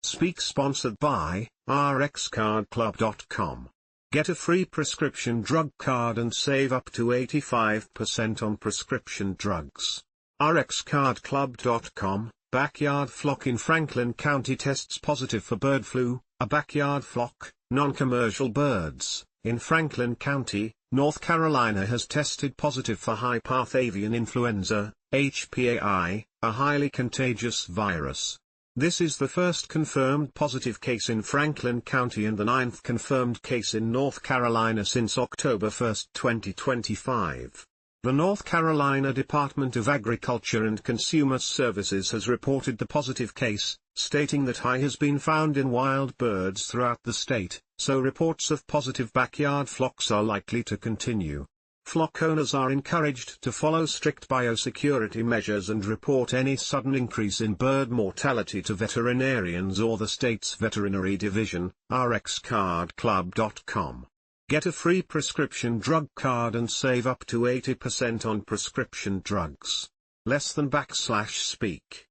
Speak sponsored by rxcardclub.com. Get a free prescription drug card and save up to 85% on prescription drugs. rxcardclub.com. Backyardflock in Franklin County tests positive for bird flu. A backyard flock, non-commercial birds, in Franklin County, North Carolina has tested positive for High Path Avian Influenza, HPAI, a highly contagious virus. This is the first confirmed positive case in Franklin County and the 9th confirmed case in North Carolina since October 1, 2025. The North Carolina Department of Agriculture and Consumer Services has reported the positive case, stating that High has been found in wild birds throughout the state, so reports of positive backyard flocks are likely to continue. Flock owners are encouraged to follow strict biosecurity measures and report any sudden increase in bird mortality to veterinarians or the state's Veterinary Division, rxcardclub.com. Get a free prescription drug card and save up to 80% on prescription drugs. Less than /speak.